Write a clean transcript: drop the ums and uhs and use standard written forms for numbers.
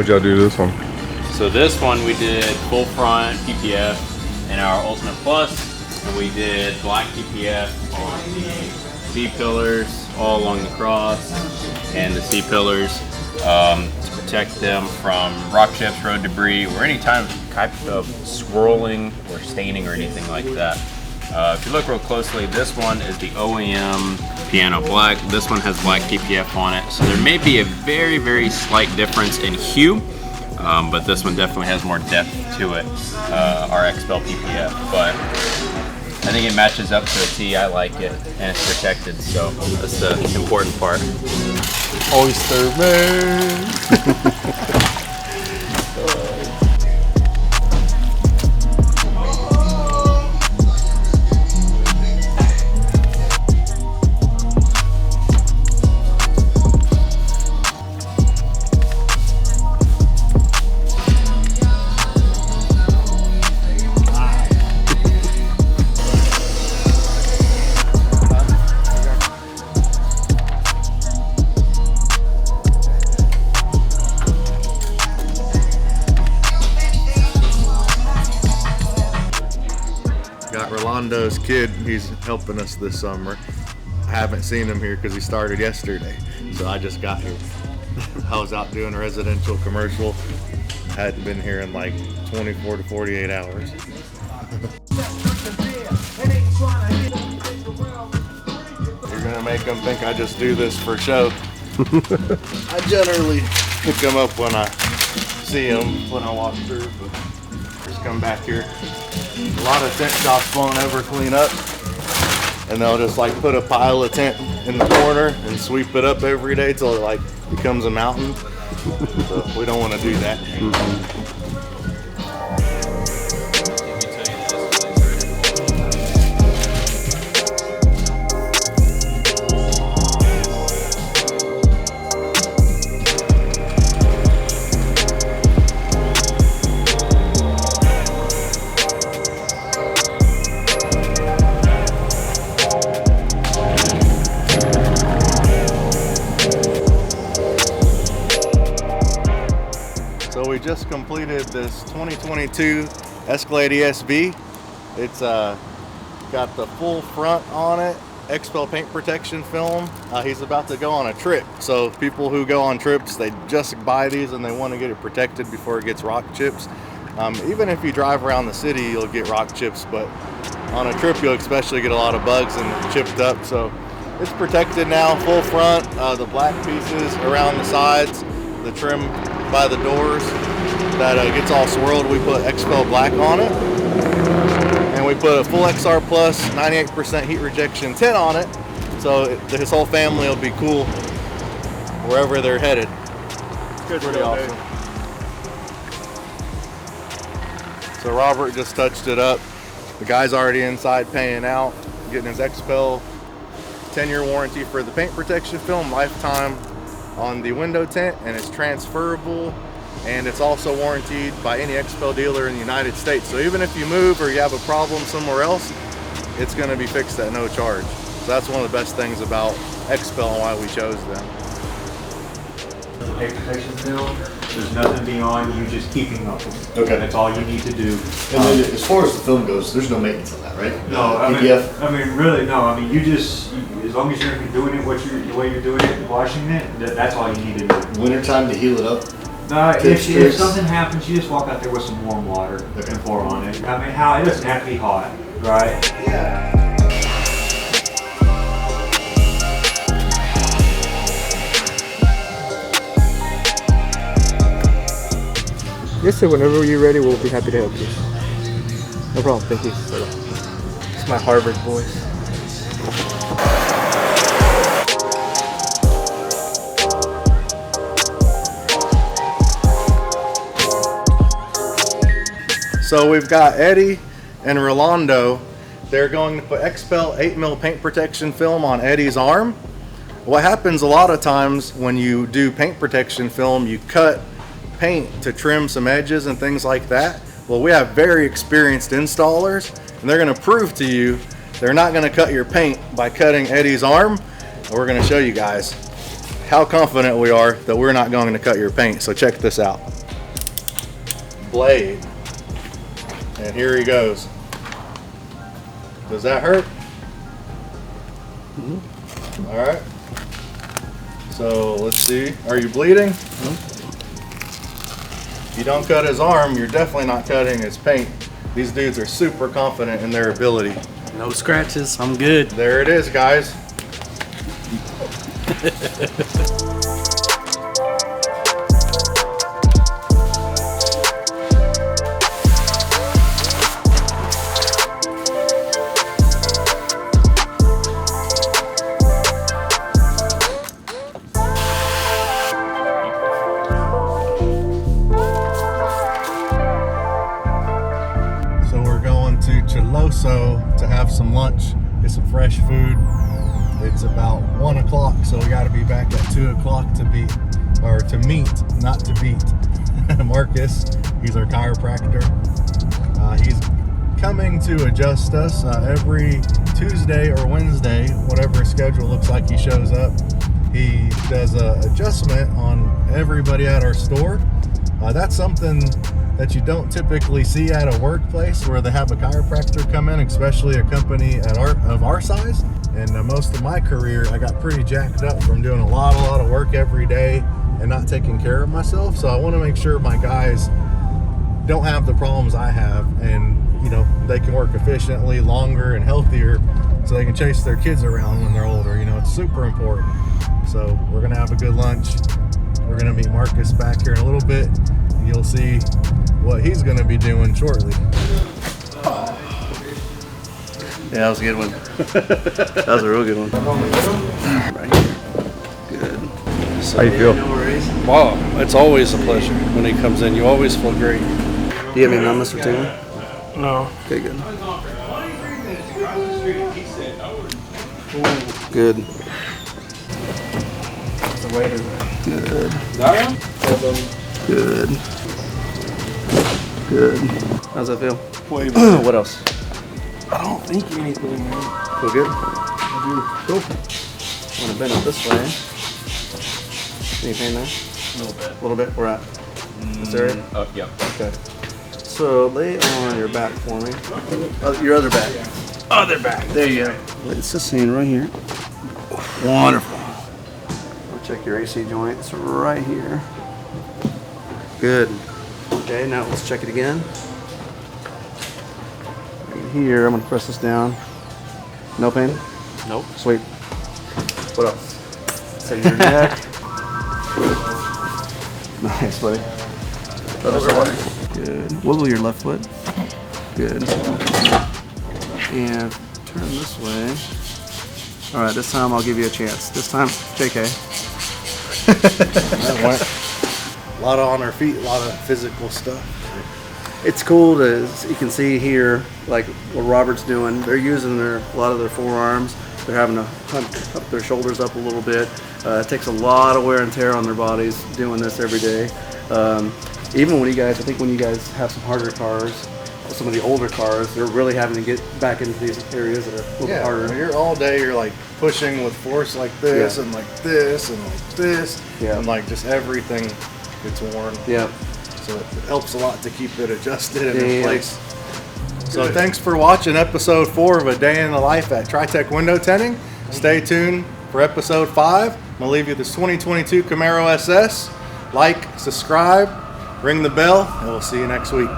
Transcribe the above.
What'd y'all do this one? So this one we did full front PPF in our Ultimate Plus, and we did black PPF on the B pillars all along the cross and the C pillars to protect them from rock chips, road debris, or any type of swirling or staining or anything like that. If you look real closely, this one is the OEM Piano Black. This one has black PPF on it, so there may be a very, very slight difference in hue, but this one definitely has more depth to it, our XPEL PPF. But I think it matches up to a T. I like it, and it's protected, so that's the important part. Oyster man. Got Rolando's kid, he's helping us this summer. I haven't seen him here because he started yesterday, so I just got here. I was out doing a residential commercial. Hadn't been here in like 24 to 48 hours. You're gonna make them think I just do this for show. I generally pick them up when I see them, when I walk through, but just come back here. A lot of tent shops won't ever clean up, and they'll just like put a pile of tent in the corner and sweep it up every day till it like becomes a mountain. So we don't want to do that. So we just completed this 2022 Escalade ESV. It's got the full front on it, XPEL paint protection film. He's about to go on a trip. So people who go on trips, they just buy these and they want to get it protected before it gets rock chips. Even if you drive around the city, you'll get rock chips, but on a trip, you'll especially get a lot of bugs and chipped up. So it's protected now, full front, the black pieces around the sides, the trim by the doors that gets all swirled. We put XPEL black on it, and we put a full XR Plus 98% heat rejection tint on it, so his whole family will be cool wherever they're headed. It's pretty awesome. So Robert just touched it up. The guy's already inside paying out, getting his XPEL 10-year warranty for the paint protection film, lifetime on the window tint, and it's transferable, and it's also warranted by any XPEL dealer in the United States. So even if you move or you have a problem somewhere else, it's going to be fixed at no charge. So that's one of the best things about XPEL and why we chose them. The paint protection film, there's nothing beyond you just keeping up with it. Okay. That's all you need to do. And then as far as the film goes, there's no maintenance on that, right? No, PPF? I mean, really, no. I mean, you just, as long as you're doing it the way you're doing it, washing it, that's all you need to do. Wintertime to heal it up? If something happens, you just walk out there with some warm water and pour on it. I mean, it doesn't have to be hot, right? Yeah. Yes, sir. Whenever you're ready, we'll be happy to help you. No problem. Thank you. It's my Harvard voice. So we've got Eddie and Rolando. They're going to put XPEL 8mm paint protection film on Eddie's arm. What happens a lot of times when you do paint protection film, you cut paint to trim some edges and things like that. Well, we have very experienced installers, and they're going to prove to you they're not going to cut your paint by cutting Eddie's arm. And we're going to show you guys how confident we are that we're not going to cut your paint. So check this out. Blade. And here he goes. Does that hurt? Mm-hmm. All right. So let's see. Are you bleeding? Mm-hmm. If you don't cut his arm, you're definitely not cutting his paint. These dudes are super confident in their ability. No scratches. I'm good. There it is, guys. To have some lunch, get some fresh food. It's about 1 o'clock, so we got to be back at 2 o'clock to meet, not to beat. Marcus, he's our chiropractor. He's coming to adjust us every Tuesday or Wednesday, whatever his schedule looks like. He shows up. He does an adjustment on everybody at our store. That's something that you don't typically see at a workplace where they have a chiropractor come in, especially a company of our size. And most of my career, I got pretty jacked up from doing a lot of work every day and not taking care of myself. So I want to make sure my guys don't have the problems I have, and they can work efficiently, longer, and healthier, so they can chase their kids around when they're older. It's super important. So we're gonna have a good lunch. We're gonna meet Marcus back here in a little bit. You'll see what he's going to be doing shortly. Yeah, that was a good one. That was a real good one. Right here. Good. How you feel? Wow, it's always a pleasure when he comes in. You always feel great. Do you have any numbness or two? No. Okay, good. Good. Good. Good. Good. How's that feel? Way better. What else? I don't think anything, man. Feel good? I do. Cool. Want to bend it this way. Any pain there? A little bit. A little bit? Where at? This area? Oh, yeah. Okay. So lay on your back for me. Your other back. Other back. There you go. It's this scene right here. Wonderful. We'll check your AC joints right here. Good. Okay, now let's check it again. Right here, I'm gonna press this down. No pain? Nope. Sweet. What else? So your neck. Nice, buddy. Other side. Good. Wiggle your left foot. Good. And turn this way. All right, this time I'll give you a chance. This time, JK. That went. A lot on our feet, a lot of physical stuff. It's cool to, you can see here, like what Robert's doing. They're using a lot of their forearms. They're having to hump their shoulders up a little bit. It takes a lot of wear and tear on their bodies doing this every day. Even when you guys have some harder cars, some of the older cars, they're really having to get back into these areas that are a little bit harder. When you're all day, you're like pushing with force like this, Yeah. and like this, and like this, Yeah. and like just everything gets worn. Yeah. So it helps a lot to keep it adjusted and Yeah. in place. So thanks for watching episode 4 of A Day in the Life at Tritek Window Tinting. Stay tuned for episode 5. I'm gonna leave you this 2022 Camaro SS. Like, subscribe, ring the bell, and we'll see you next week.